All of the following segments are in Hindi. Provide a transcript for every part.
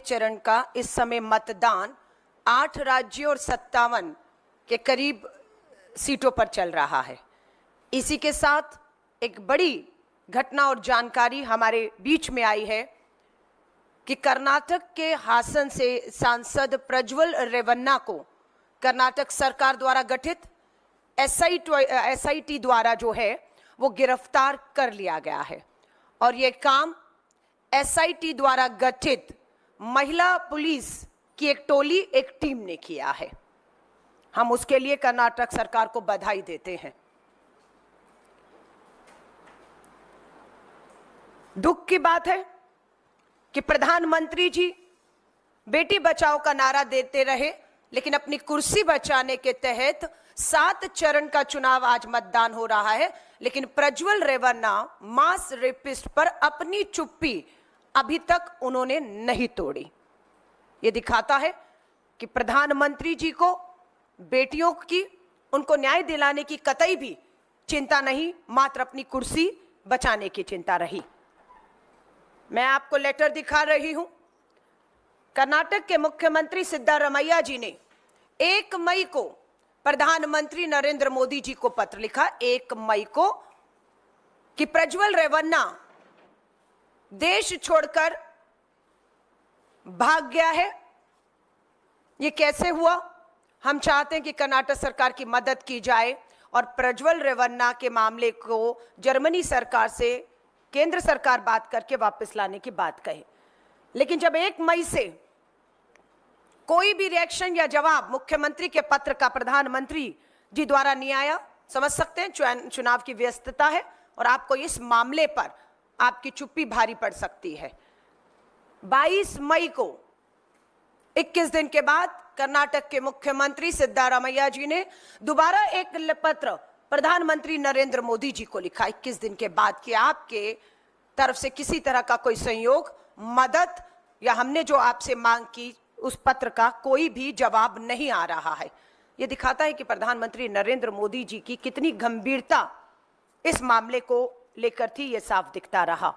चरण का इस समय मतदान 8 राज्यों और 57 के करीब सीटों पर चल रहा है। इसी के साथ एक बड़ी घटना और जानकारी हमारे बीच में आई है कि कर्नाटक के हासन से सांसद प्रज्वल रेवन्ना को कर्नाटक सरकार द्वारा गठित एसआईटी द्वारा जो है वो गिरफ्तार कर लिया गया है। और ये काम एसआईटी द्वारा गठित महिला पुलिस की एक टोली, एक टीम ने किया है। हम उसके लिए कर्नाटक सरकार को बधाई देते हैं। दुख की बात है कि प्रधानमंत्री जी बेटी बचाओ का नारा देते रहे, लेकिन अपनी कुर्सी बचाने के तहत 7 चरण का चुनाव आज मतदान हो रहा है, लेकिन प्रज्वल रेवन्ना मास रेपिस्ट पर अपनी चुप्पी अभी तक उन्होंने नहीं तोड़ी। यह दिखाता है कि प्रधानमंत्री जी को बेटियों की, उनको न्याय दिलाने की कतई भी चिंता नहीं, मात्र अपनी कुर्सी बचाने की चिंता रही। मैं आपको लेटर दिखा रही हूं। कर्नाटक के मुख्यमंत्री सिद्धारमैया जी ने 1 मई को प्रधानमंत्री नरेंद्र मोदी जी को पत्र लिखा, 1 मई को, कि प्रज्वल रेवन्ना देश छोड़कर भाग गया है। ये कैसे हुआ? हम चाहते हैं कि कर्नाटक सरकार की मदद की जाए और प्रज्वल रेवन्ना के मामले को जर्मनी सरकार से केंद्र सरकार बात करके वापस लाने की बात कहे। लेकिन जब 1 मई से कोई भी रिएक्शन या जवाब मुख्यमंत्री के पत्र का प्रधानमंत्री जी द्वारा नहीं आया, समझ सकते हैं चुनाव की व्यस्तता है और आपको इस मामले पर आपकी चुप्पी भारी पड़ सकती है। 22 मई को 21 दिन के बाद कर्नाटक के मुख्यमंत्री सिद्धारमैया जी ने दोबारा एक पत्र प्रधानमंत्री नरेंद्र मोदी जी को लिखा 21 दिन के बाद कि आपके तरफ से किसी तरह का कोई सहयोग, मदद या हमने जो आपसे मांग की उस पत्र का कोई भी जवाब नहीं आ रहा है। यह दिखाता है कि प्रधानमंत्री नरेंद्र मोदी जी की कितनी गंभीरता इस मामले को लेकर थी, यह साफ दिखता रहा।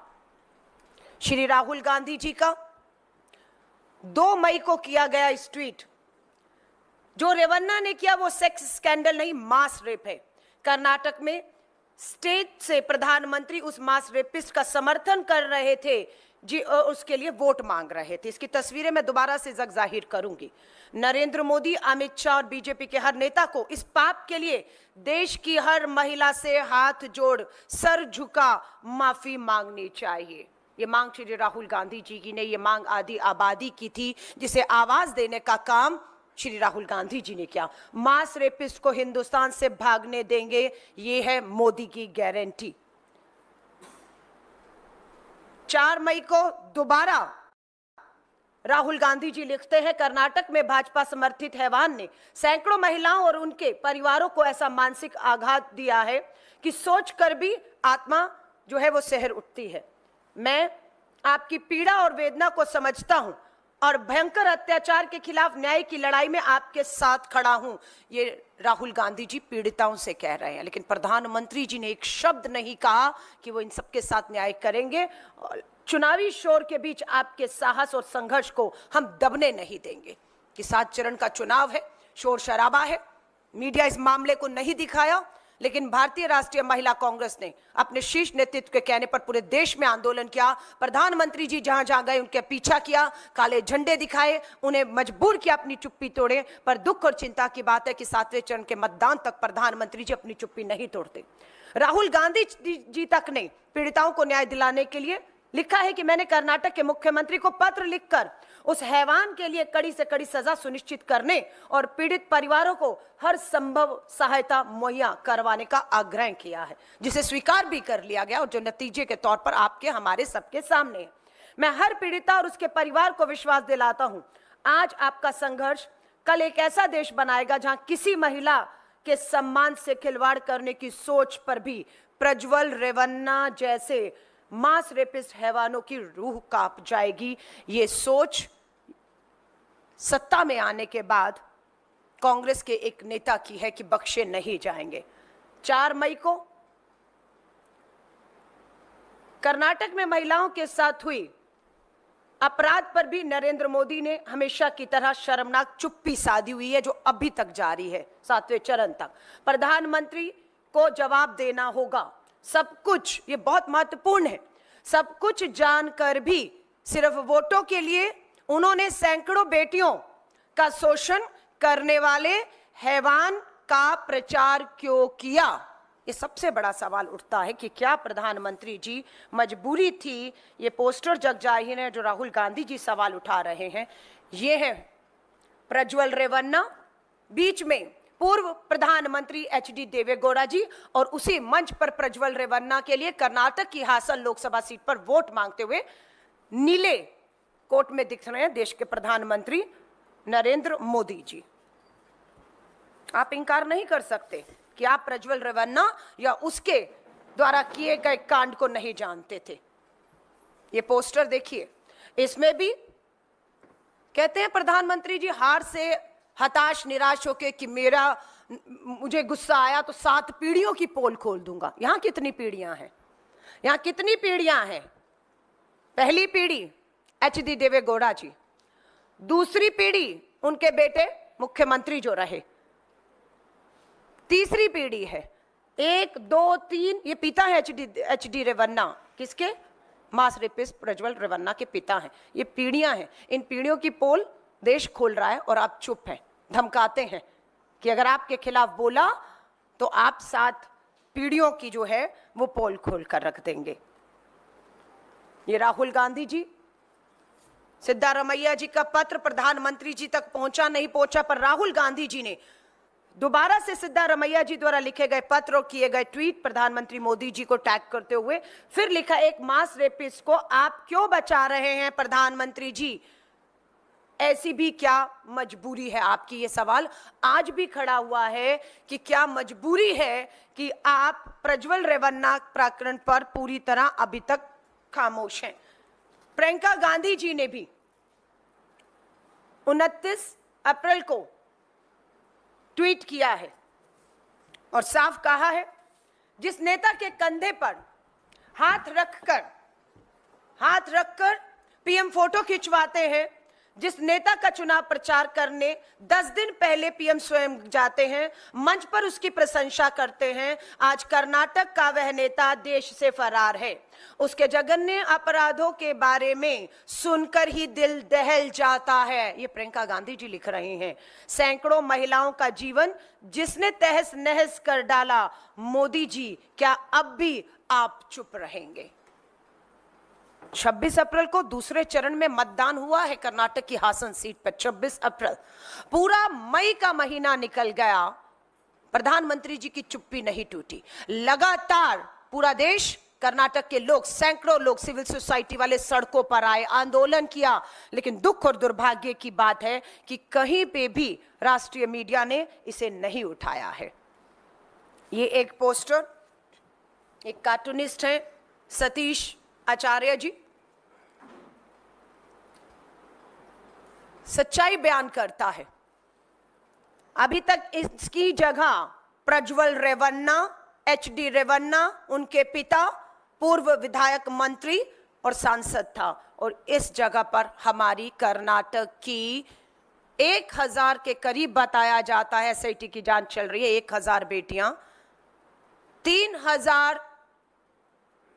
श्री राहुल गांधी जी का 2 मई को किया गया इस ट्वीट, जो रेवन्ना ने किया वो सेक्स स्कैंडल नहीं, मास रेप है। कर्नाटक में स्टेट से प्रधानमंत्री उस मास रेपिस्ट का समर्थन कर रहे थे जी, उसके लिए वोट मांग रहे थे। इसकी तस्वीरें मैं दोबारा से जाहिर करूंगी। नरेंद्र मोदी, अमित शाह और बीजेपी के हर नेता को इस पाप के लिए देश की हर महिला से हाथ जोड़, सर झुका माफी मांगनी चाहिए। ये मांग श्री राहुल गांधी जी की ने, ये मांग आधी आबादी की थी, जिसे आवाज देने का काम श्री राहुल गांधी जी ने किया। मास रेपिस्ट को हिंदुस्तान से भागने देंगे, ये है मोदी की गारंटी। 4 मई को दोबारा राहुल गांधी जी लिखते हैं, कर्नाटक में भाजपा समर्थित हैवान ने सैकड़ों महिलाओं और उनके परिवारों को ऐसा मानसिक आघात दिया है कि सोचकर भी आत्मा जो है वो सहर उठती है। मैं आपकी पीड़ा और वेदना को समझता हूं और भयंकर अत्याचार के खिलाफ न्याय की लड़ाई में आपके साथ खड़ा हूं, ये राहुल गांधी जी पीड़िताओं से कह रहे हैं। लेकिन प्रधानमंत्री जी ने एक शब्द नहीं कहा कि वो इन सबके साथ न्याय करेंगे। और चुनावी शोर के बीच आपके साहस और संघर्ष को हम दबने नहीं देंगे। कि 7 चरण का चुनाव है, शोर शराबा है, मीडिया इस मामले को नहीं दिखाया, लेकिन भारतीय राष्ट्रीय महिला कांग्रेस ने अपने शीर्ष नेतृत्व के कहने पर पूरे देश में आंदोलन किया। प्रधानमंत्री जी जहां जहां गए उनके पीछा किया, काले झंडे दिखाए, उन्हें मजबूर किया अपनी चुप्पी तोड़े। पर दुख और चिंता की बात है कि 7वें चरण के मतदान तक प्रधानमंत्री जी अपनी चुप्पी नहीं तोड़ते। राहुल गांधी जी तक ने पीड़िताओं को न्याय दिलाने के लिए लिखा है कि मैंने कर्नाटक के मुख्यमंत्री को पत्र लिखकर उस हैवान के लिए कड़ी से कड़ी सजा सुनिश्चित करने और पीड़ित परिवारों को हर संभव सहायता मुहैया करवाने का आग्रह किया है, जिसे स्वीकार भी कर लिया गया और जो नतीजे के तौर पर आपके हमारे सबके सामने है। मैं हर पीड़िता और उसके परिवार को विश्वास दिलाता हूं, आज आपका संघर्ष कल एक ऐसा देश बनाएगा जहां किसी महिला के सम्मान से खिलवाड़ करने की सोच पर भी प्रज्वल रेवन्ना जैसे मास रेपिस्ट हैवानों की रूह कांप जाएगी। ये सोच सत्ता में आने के बाद कांग्रेस के एक नेता की है कि बख्शे नहीं जाएंगे। 4 मई को कर्नाटक में महिलाओं के साथ हुई अपराध पर भी नरेंद्र मोदी ने हमेशा की तरह शर्मनाक चुप्पी साधी हुई है, जो अभी तक जारी है 7वें चरण तक। प्रधानमंत्री को जवाब देना होगा सब कुछ, ये बहुत महत्वपूर्ण है। सब कुछ जानकर भी सिर्फ वोटों के लिए उन्होंने सैकड़ों बेटियों का शोषण करने वाले हैवान का प्रचार क्यों किया? ये सबसे बड़ा सवाल उठता है कि क्या प्रधानमंत्री जी मजबूरी थी? ये पोस्टर जग जाहिर है जो राहुल गांधी जी सवाल उठा रहे हैं। ये है प्रज्वल रेवन्ना, बीच में पूर्व प्रधानमंत्री एचडी देवेगौड़ा जी, और उसी मंच पर प्रज्वल रेवन्ना के लिए कर्नाटक की हासन लोकसभा सीट पर वोट मांगते हुए नीले कोट में दिख रहे हैं देश के प्रधानमंत्री नरेंद्र मोदी जी। आप इंकार नहीं कर सकते कि आप प्रज्वल रेवन्ना या उसके द्वारा किए गए कांड को नहीं जानते थे। ये पोस्टर देखिए, इसमें भी कहते हैं प्रधानमंत्री जी हार से हताश निराश होके कि मुझे गुस्सा आया तो 7 पीढ़ियों की पोल खोल दूंगा। यहां कितनी पीढ़ियां हैं? यहां कितनी पीढ़ियां हैं? पहली पीढ़ी एचडी देवेगौड़ा जी, दूसरी पीढ़ी उनके बेटे मुख्यमंत्री जो रहे, तीसरी पीढ़ी है 1 2 3, ये पिता है एचडी रेवन्ना, किसके? मास रेपिस्ट प्रज्वल रेवन्ना के पिता हैं। ये पीढ़ियां हैं, इन पीढ़ियों की पोल देश खोल रहा है और आप चुप हैं, धमकाते हैं कि अगर आपके खिलाफ बोला तो आप 7 पीढ़ियों की जो है वो पोल खोल कर रख देंगे। ये राहुल गांधी जी, सिद्धारमैया जी का पत्र प्रधानमंत्री जी तक पहुंचा नहीं पहुंचा, पर राहुल गांधी जी ने दोबारा से सिद्धारमैया जी द्वारा लिखे गए पत्र और किए गए ट्वीट प्रधानमंत्री मोदी जी को टैग करते हुए फिर लिखा, एक मास रेपिस्ट को आप क्यों बचा रहे हैं प्रधानमंत्री जी? ऐसी भी क्या मजबूरी है आपकी? ये सवाल आज भी खड़ा हुआ है कि क्या मजबूरी है कि आप प्रज्वल रेवन्ना प्रकरण पर पूरी तरह अभी तक खामोश हैं। प्रियंका गांधी जी ने भी 29 अप्रैल को ट्वीट किया है और साफ कहा है, जिस नेता के कंधे पर हाथ रखकर पीएम फोटो खिंचवाते हैं, जिस नेता का चुनाव प्रचार करने 10 दिन पहले पीएम स्वयं जाते हैं, मंच पर उसकी प्रशंसा करते हैं, आज कर्नाटक का वह नेता देश से फरार है। उसके जघन्य अपराधों के बारे में सुनकर ही दिल दहल जाता है। ये प्रियंका गांधी जी लिख रही हैं। सैकड़ों महिलाओं का जीवन जिसने तहस नहस कर डाला, मोदी जी क्या अब भी आप चुप रहेंगे? 26 अप्रैल को दूसरे चरण में मतदान हुआ है कर्नाटक की हासन सीट पर। 26 अप्रैल, पूरा मई का महीना निकल गया, प्रधानमंत्री जी की चुप्पी नहीं टूटी। लगातार पूरा देश, कर्नाटक के लोग, सैकड़ों लोग, सिविल सोसाइटी वाले सड़कों पर आए, आंदोलन किया, लेकिन दुख और दुर्भाग्य की बात है कि कहीं पे भी राष्ट्रीय मीडिया ने इसे नहीं उठाया है। ये एक पोस्टर, एक कार्टूनिस्ट है सतीश आचार्य जी, सच्चाई बयान करता है। अभी तक इसकी जगह प्रज्वल रेवन्ना, एचडी रेवन्ना, उनके पिता पूर्व विधायक, मंत्री और सांसद था, और इस जगह पर हमारी कर्नाटक की 1000 के करीब बताया जाता है, एसआईटी की जांच चल रही है, 1000 बेटियां, 3000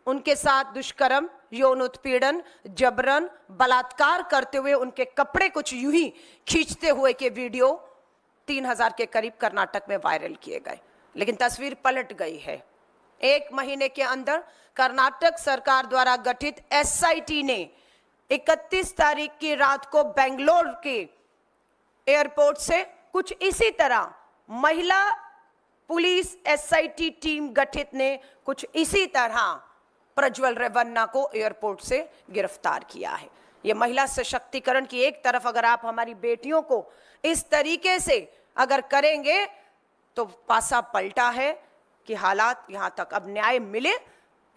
उनके साथ दुष्कर्म, यौन उत्पीड़न, जबरन, बलात्कार करते हुए उनके कपड़े कुछ यूं ही खींचते हुए के वीडियो 3000 के करीब कर्नाटक में वायरल किए गए। लेकिन तस्वीर पलट गई है। 1 महीने के अंदर कर्नाटक सरकार द्वारा गठित एसआईटी ने 31 तारीख की रात को बेंगलोर के एयरपोर्ट से कुछ इसी तरह महिला पुलिस एसआईटी टीम गठित ने कुछ इसी तरह प्रज्वल रेवन्ना को एयरपोर्ट से गिरफ्तार किया है। यह महिला सशक्तिकरण की एक तरफ अगर आप हमारी बेटियों को इस तरीके से अगर करेंगे तो पासा पलटा है कि हालात यहां तक अब न्याय मिले,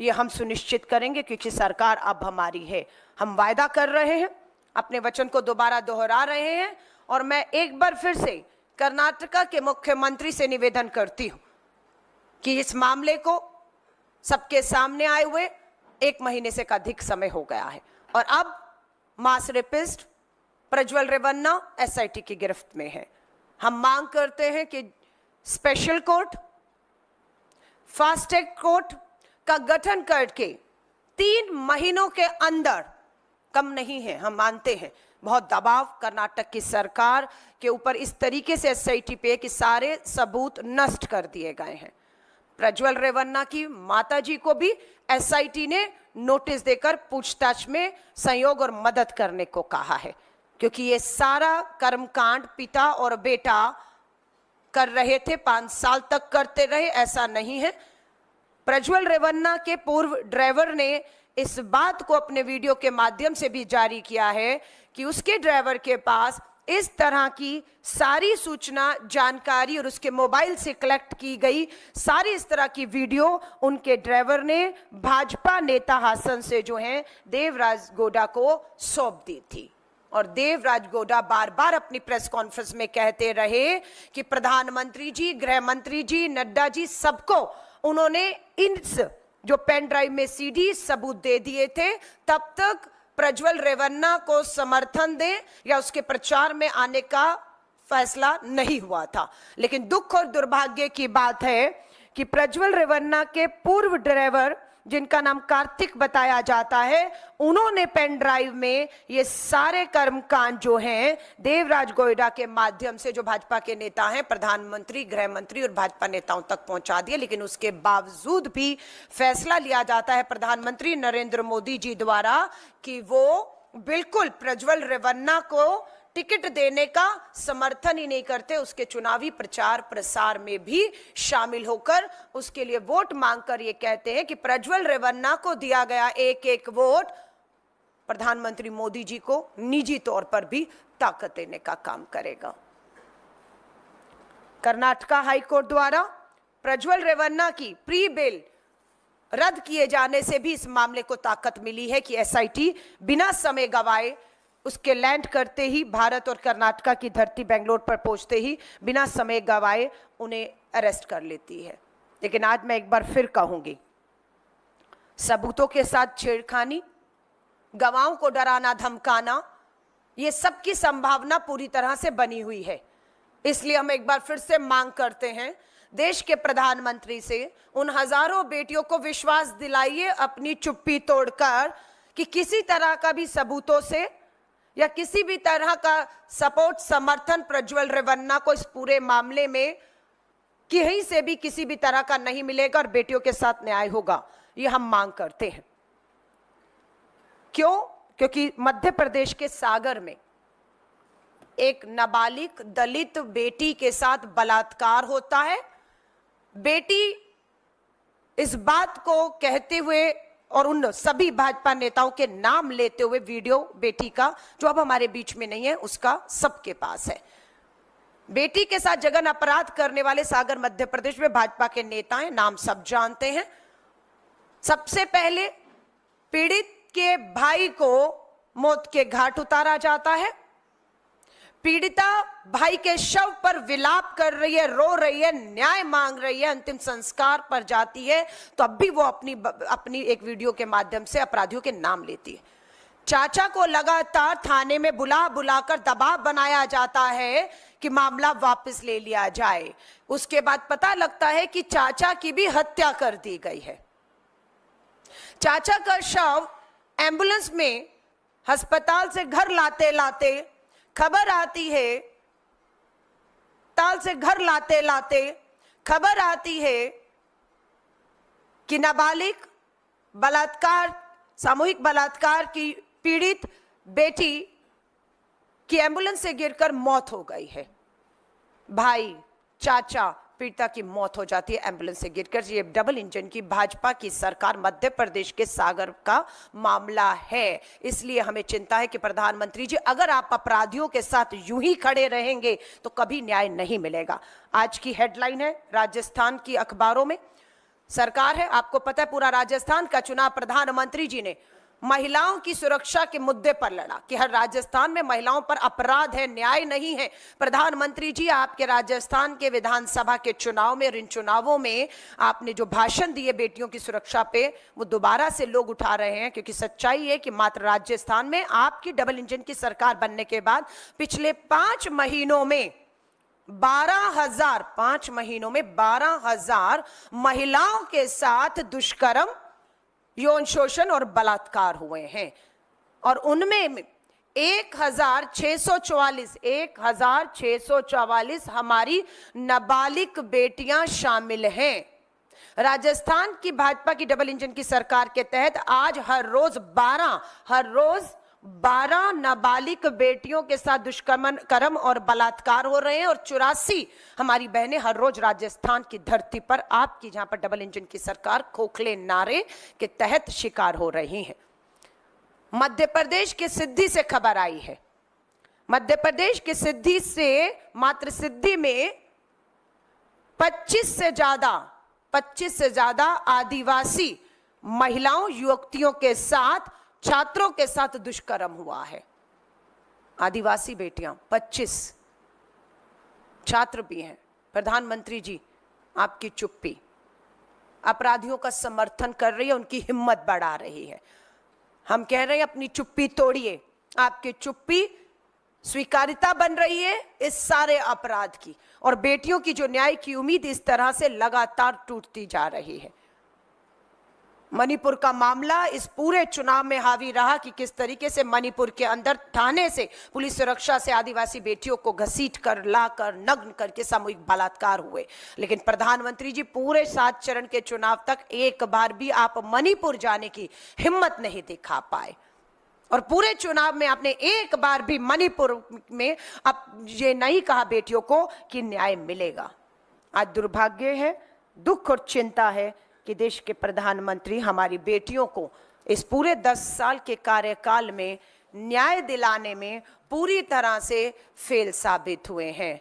ये हम सुनिश्चित करेंगे, क्योंकि सरकार अब हमारी है। हम वायदा कर रहे हैं, अपने वचन को दोबारा दोहरा रहे हैं, और मैं एक बार फिर से कर्नाटक के मुख्यमंत्री से निवेदन करती हूं कि इस मामले को सबके सामने आए हुए 1 महीने से अधिक समय हो गया है, और अब मास रेपिस्ट प्रज्वल रेवन्ना एसआईटी की गिरफ्त में है। हम मांग करते हैं कि special court, fast track court का गठन करके 3 महीनों के अंदर, कम नहीं है, हम मानते हैं बहुत दबाव कर्नाटक की सरकार के ऊपर इस तरीके से एसआईटी पे कि सारे सबूत नष्ट कर दिए गए हैं। प्रज्वल रेवन्ना की माताजी को भी एसआईटी ने नोटिस देकर पूछताछ में सहयोग और मदद करने को कहा है, क्योंकि ये सारा कर्मकांड पिता और बेटा कर रहे थे, 5 साल तक करते रहे, ऐसा नहीं है। प्रज्वल रेवन्ना के पूर्व ड्राइवर ने इस बात को अपने वीडियो के माध्यम से भी जारी किया है कि उसके ड्राइवर के पास इस तरह की सारी सूचना, जानकारी और उसके मोबाइल से कलेक्ट की गई सारी इस तरह की वीडियो उनके ड्राइवर ने भाजपा नेता हासन से जो है देवराज गौड़ा को सौंप दी थी। और देवराज गौड़ा बार बार अपनी प्रेस कॉन्फ्रेंस में कहते रहे कि प्रधानमंत्री जी, गृह मंत्री जी, नड्डा जी, सबको उन्होंने इन जो पेन ड्राइव में सीडी सबूत दे दिए थे, तब तक प्रज्वल रेवन्ना को समर्थन दे या उसके प्रचार में आने का फैसला नहीं हुआ था। लेकिन दुख और दुर्भाग्य की बात है कि प्रज्वल रेवन्ना के पूर्व ड्राइवर, जिनका नाम कार्तिक बताया जाता है, उन्होंने पेन ड्राइव में ये सारे कर्मकांड जो हैं देवराज गौड़ा के माध्यम से, जो भाजपा के नेता हैं, प्रधानमंत्री, गृह मंत्री और भाजपा नेताओं तक पहुंचा दिए। लेकिन उसके बावजूद भी फैसला लिया जाता है प्रधानमंत्री नरेंद्र मोदी जी द्वारा कि वो बिल्कुल प्रज्वल रेवन्ना को टिकट देने का समर्थन ही नहीं करते, उसके चुनावी प्रचार प्रसार में भी शामिल होकर उसके लिए वोट मांगकर ये कहते हैं कि प्रज्वल रेवन्ना को दिया गया एक एक वोट प्रधानमंत्री मोदी जी को निजी तौर पर भी ताकत देने का काम करेगा। कर्नाटका हाईकोर्ट द्वारा प्रज्वल रेवन्ना की प्री बेल रद्द किए जाने से भी इस मामले को ताकत मिली है कि एसआईटी बिना समय गवाए, उसके लैंड करते ही, भारत और कर्नाटका की धरती बेंगलोर पर पहुंचते ही बिना समय गवाए उन्हें अरेस्ट कर लेती है। लेकिन आज मैं एक बार फिर कहूंगी, सबूतों के साथ छेड़खानी, गवाहों को डराना धमकाना, ये सब की संभावना पूरी तरह से बनी हुई है। इसलिए हम एक बार फिर से मांग करते हैं देश के प्रधानमंत्री से, उन हजारों बेटियों को विश्वास दिलाइए अपनी चुप्पी तोड़कर कि किसी तरह का भी सबूतों से या किसी भी तरह का सपोर्ट, समर्थन प्रज्वल रेवन्ना को इस पूरे मामले में कहीं से भी किसी भी तरह का नहीं मिलेगा और बेटियों के साथ न्याय होगा, ये हम मांग करते हैं। क्यों? क्योंकि मध्य प्रदेश के सागर में एक नाबालिग दलित बेटी के साथ बलात्कार होता है। बेटी इस बात को कहते हुए और उन सभी भाजपा नेताओं के नाम लेते हुए वीडियो बेटी का, जो अब हमारे बीच में नहीं है, उसका सबके पास है। बेटी के साथ जघन्य अपराध करने वाले सागर मध्य प्रदेश में भाजपा के नेता हैं, नाम सब जानते हैं। सबसे पहले पीड़ित के भाई को मौत के घाट उतारा जाता है। पीड़िता भाई के शव पर विलाप कर रही है, रो रही है, न्याय मांग रही है, अंतिम संस्कार पर जाती है, तो अब भी वो अपनी एक वीडियो के माध्यम से अपराधियों के नाम लेती है। चाचा को लगातार थाने में बुलाकर दबाव बनाया जाता है कि मामला वापस ले लिया जाए। उसके बाद पता लगता है कि चाचा की भी हत्या कर दी गई है। चाचा का शव एम्बुलेंस में अस्पताल से घर लाते लाते खबर आती है, ताल से घर लाते लाते खबर आती है कि नाबालिग बलात्कार, सामूहिक बलात्कार की पीड़ित बेटी की एम्बुलेंस से गिरकर मौत हो गई है। भाई, चाचा, पीड़िता की मौत हो जाती है एम्बुलेंस से गिरकर। ये डबल इंजन की भाजपा की सरकार मध्य प्रदेश के सागर का मामला है। इसलिए हमें चिंता है कि प्रधानमंत्री जी, अगर आप अपराधियों के साथ यूं ही खड़े रहेंगे तो कभी न्याय नहीं मिलेगा। आज की हेडलाइन है राजस्थान की अखबारों में, सरकार है, आपको पता है पूरा राजस्थान का चुनाव प्रधानमंत्री जी ने महिलाओं की सुरक्षा के मुद्दे पर लड़ा कि हर राजस्थान में महिलाओं पर अपराध है, न्याय नहीं है। प्रधानमंत्री जी, आपके राजस्थान के विधानसभा के चुनाव में और इन चुनावों में आपने जो भाषण दिए बेटियों की सुरक्षा पे, वो दोबारा से लोग उठा रहे हैं, क्योंकि सच्चाई है कि मात्र राजस्थान में आपकी डबल इंजन की सरकार बनने के बाद पिछले 5 महीनों में 12,000 महिलाओं के साथ दुष्कर्म, यौन शोषण और बलात्कार हुए हैं। और उनमें 1,644 हमारी नाबालिग बेटियां शामिल हैं। राजस्थान की भाजपा की डबल इंजन की सरकार के तहत आज हर रोज 12 नाबालिग बेटियों के साथ दुष्कर्म और बलात्कार हो रहे हैं और 84 हमारी बहनें हर रोज राजस्थान की धरती पर, आपकी जहां पर डबल इंजन की सरकार, खोखले नारे के तहत शिकार हो रही हैं। मध्य प्रदेश के सिद्धि से खबर आई है, मध्य प्रदेश के सिद्धि से, मात्र सिद्धि में 25 से ज्यादा आदिवासी महिलाओं, युवतियों के साथ, छात्रों के साथ दुष्कर्म हुआ है। आदिवासी बेटियां 25, छात्र भी हैं। प्रधानमंत्री जी, आपकी चुप्पी अपराधियों का समर्थन कर रही है, उनकी हिम्मत बढ़ा रही है। हम कह रहे हैं अपनी चुप्पी तोड़िए। आपकी चुप्पी स्वीकार्यता बन रही है इस सारे अपराध की, और बेटियों की जो न्याय की उम्मीद इस तरह से लगातार टूटती जा रही है। मणिपुर का मामला इस पूरे चुनाव में हावी रहा कि किस तरीके से मणिपुर के अंदर थाने से पुलिस सुरक्षा से आदिवासी बेटियों को घसीट कर, लाकर, नग्न करके सामूहिक बलात्कार हुए। लेकिन प्रधानमंत्री जी, पूरे 7 चरण के चुनाव तक एक बार भी आप मणिपुर जाने की हिम्मत नहीं दिखा पाए, और पूरे चुनाव में आपने एक बार भी मणिपुर में अब ये नहीं कहा बेटियों को कि न्याय मिलेगा। आज दुर्भाग्य है, दुख और चिंता है कि देश के प्रधानमंत्री हमारी बेटियों को इस पूरे 10 साल के कार्यकाल में न्याय दिलाने में पूरी तरह से फेल साबित हुए हैं।